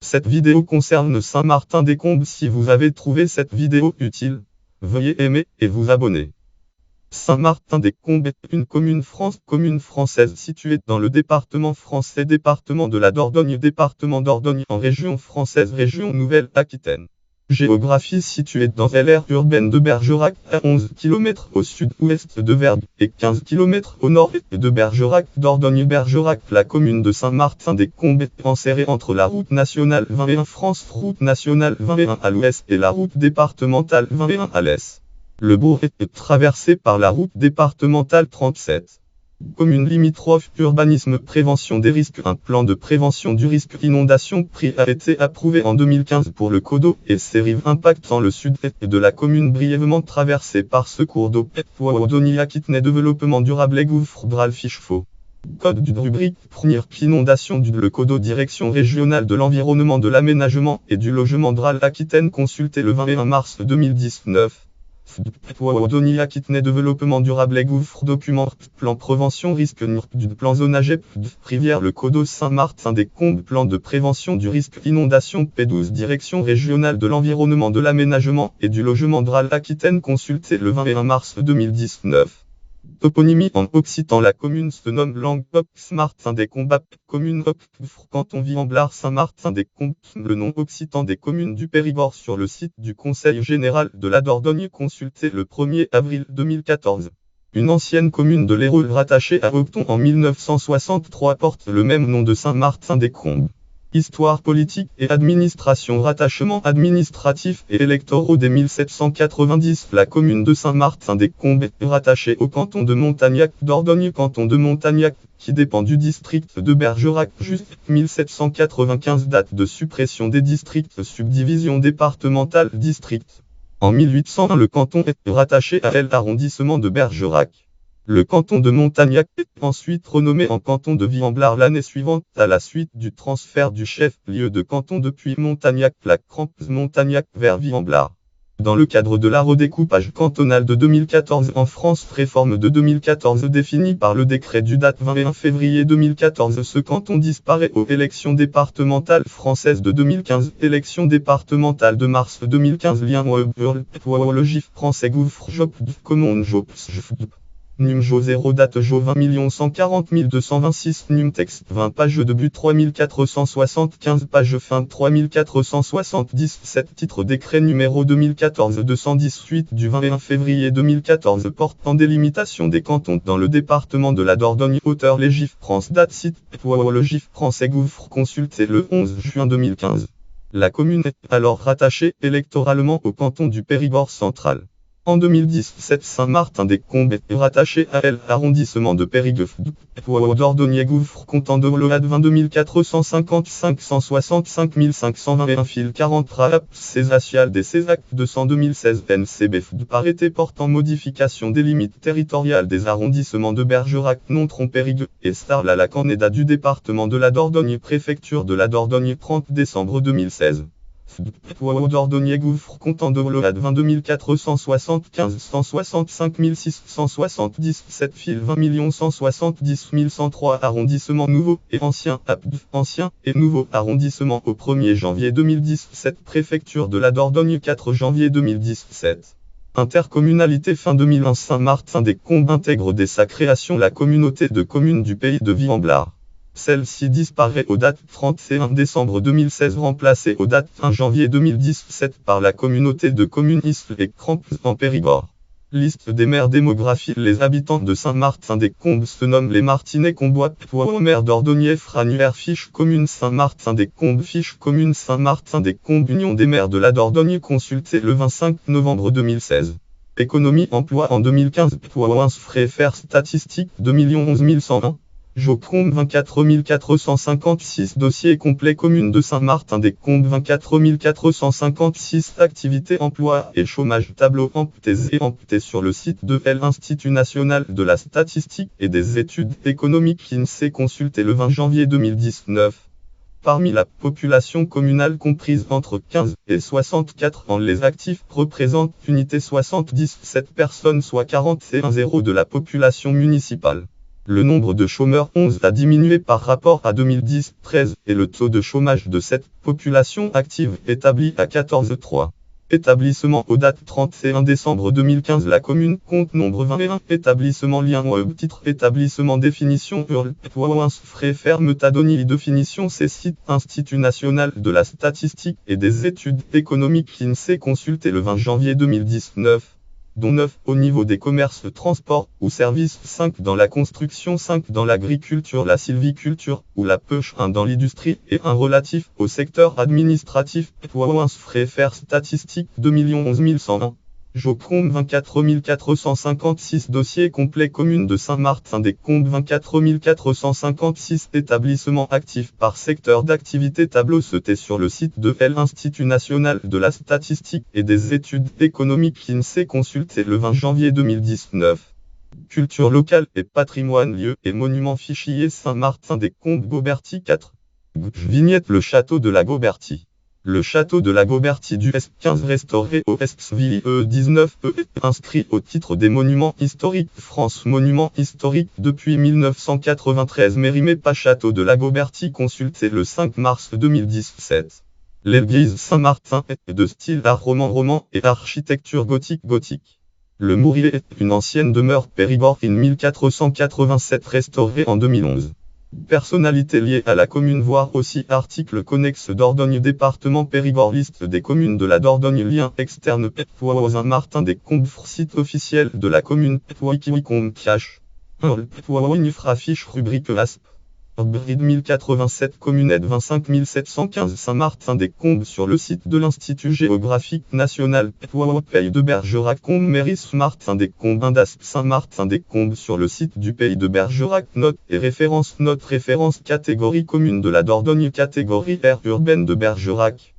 Cette vidéo concerne Saint-Martin-des-Combes. Si vous avez trouvé cette vidéo utile, veuillez aimer et vous abonner. Saint-Martin-des-Combes est une commune française située dans le département français département de la Dordogne en région française région Nouvelle-Aquitaine. Géographie située dans l'aire urbaine de Bergerac à 11 km au sud-ouest de Vergue et 15 km au nord-est de Bergerac. Dordogne-Bergerac, la commune de Saint-Martin-des-Combes est enserrée entre la route nationale 21 route nationale 21 à l'ouest et la route départementale 21 à l'est. Le bourg est traversé par la route départementale 37. Commune limitrophe, urbanisme, prévention des risques. Un plan de prévention du risque inondation a été approuvé en 2015 pour le cours d'eau et ses rives impactant le sud-est de la commune brièvement traversée par ce cours d'eau. Aquitaine développement durable et gouffre Dralfichefaux. Code d'une rubrique première inondation le code d'eau direction régionale de l'environnement, de l'aménagement et du logement Dral Aquitaine consulté le 21 mars 2019. Aquitaine développement durable et gouffre document plan prévention risque du plan zonage rivière le Codo Saint-Martin-des-Combes plan de prévention du risque inondation P12 direction régionale de l'environnement, de l'aménagement et du logement Dral Aquitaine consulté le 21 mars 2019. Toponymie en occitan, la commune se nomme Languedoc Saint-Martin-des-Combes, commune canton Viamblard Saint-Martin-des-Combes, le nom occitan des communes du Périgord sur le site du Conseil général de la Dordogne consulté le 1er avril 2014. Une ancienne commune de l'Hérault rattachée à Aubeton en 1963 porte le même nom de Saint-Martin-des-Combes. Histoire politique et administration. Rattachement administratif et électoraux dès 1790. La commune de Saint-Martin-des-Combes est rattachée au canton de Montagnac, Dordogne canton de Montagnac, qui dépend du district de Bergerac. Juste 1795 date de suppression des districts, subdivision départementale district. En 1801 le canton est rattaché à l'arrondissement de Bergerac. Le canton de Montagnac est ensuite renommé en canton de Viamblard l'année suivante à la suite du transfert du chef-lieu de canton depuis Montagnac, la Crampes Montagnac vers Viamblard. Dans le cadre de la redécoupage cantonal de 2014 en France, réforme de 2014 définie par le décret du date 21 février 2014, ce canton disparaît aux élections départementales françaises de 2015, élections départementales de mars 2015, lien le GIF français gouffre job commande job. Num Jo 0 date Jo 20 140 226 Num texte 20 pages début 3475 pages fin 3477 titre décret numéro 2014-218 du 21 février 2014 portant délimitation des cantons dans le département de la Dordogne. Auteur les GIF France date site le GIF français gouffre consulté le 11 juin 2015. La commune est alors rattachée électoralement au canton du Périgord central. En 2017, Saint-Martin-des-Combes est rattaché à l'arrondissement de Périgueux. Dordogne gouffre comptant de l'OAD 22 455 165 521 fil 40 RAP Césacial des Césac 200 2016 NCB arrêté portant modification des limites territoriales des arrondissements de Bergerac, Nontron, Périgueux et Sarlat-la-Canéda du département de la Dordogne, préfecture de la Dordogne 30 décembre 2016. Dordogne gouffre comptant de l'OAD 22 475 165 677 fil 20 170 103 arrondissement nouveau et ancien ancien et nouveau arrondissement au 1er janvier 2017 préfecture de la Dordogne 4 janvier 2017. Intercommunalité fin 2001 Saint-Martin-des-Combes intègre dès sa création la communauté de communes du pays de Viamblard. Celle-ci disparaît aux dates 31 décembre 2016 remplacée aux dates 1 janvier 2017 par la communauté de communes Isles et Crampes en Périgord. Liste des maires. Démographie. Les habitants de Saint-Martin-des-Combes se nomment les Martinais-Combois. Maire d'Ordonnier Franuaire. Fiche commune Saint-Martin-des-Combes. Fiche commune Saint-Martin-des-Combes. Union des maires de la Dordogne consultée le 25 novembre 2016. Économie emploi en 2015. Frais faire statistique 2 11 101. Jocombe 24 456 dossier complet commune de Saint-Martin-des-Combes 24 456 activités emploi et chômage tableau empté sur le site de l'Institut national de la statistique et des études économiques INSEE consulté le 20 janvier 2019. Parmi la population communale comprise entre 15 et 64 ans, les actifs représentent unité 77 personnes soit 41,0 de la population municipale. Le nombre de chômeurs 11 a diminué par rapport à 2010-13 et le taux de chômage de cette population active établi à 14,3. Établissement aux dates 31 décembre 2015. La commune compte nombre 21 établissements lien web titre établissement définition URL frais ferme Tadoni définition ces sites Institut national de la statistique et des études économiques INSEE consulté le 20 janvier 2019 dont 9 au niveau des commerces, transports ou services, 5 dans la construction, 5 dans l'agriculture, la sylviculture ou la pêche, 1 dans l'industrie et 1 relatif au secteur administratif. Frais faire statistique 2 11 101. Jocombe 24 456 dossiers complets commune de Saint-Martin-des-Combes 24 456 établissements actifs par secteur d'activité tableau sauté sur le site de l'Institut national de la statistique et des études économiques INSEE consulté le 20 janvier 2019. Culture locale et patrimoine lieux et monuments fichier Saint-Martin-des-Combes Gauberty 4. Vignette le château de la Gauberty. Le château de la Gauberty du S15 restauré au Estville E19 est inscrit au titre des monuments historiques France Monuments historiques depuis 1993 Mérimée pas château de la Gauberty consulté le 5 mars 2017. L'église Saint-Martin est de style art roman et architecture gothique. Le Mourier est une ancienne demeure Périgord in 1487 restaurée en 2011. Personnalités liées à la commune voir aussi article connexe Dordogne département Périgord liste des communes de la Dordogne lien externe Saint-Martin-des-Combes site officiel de la commune Wikiwicombe cache fiche rubrique ASP Bride 1087 communette 25 715 Saint-Martin-des-Combes sur le site de l'Institut géographique national Pays de Bergerac Combes Méris Martin-des-Combes Indas Saint-Martin-des-Combes sur le site du Pays de Bergerac note et référence catégorie commune de la Dordogne catégorie aire urbaine de Bergerac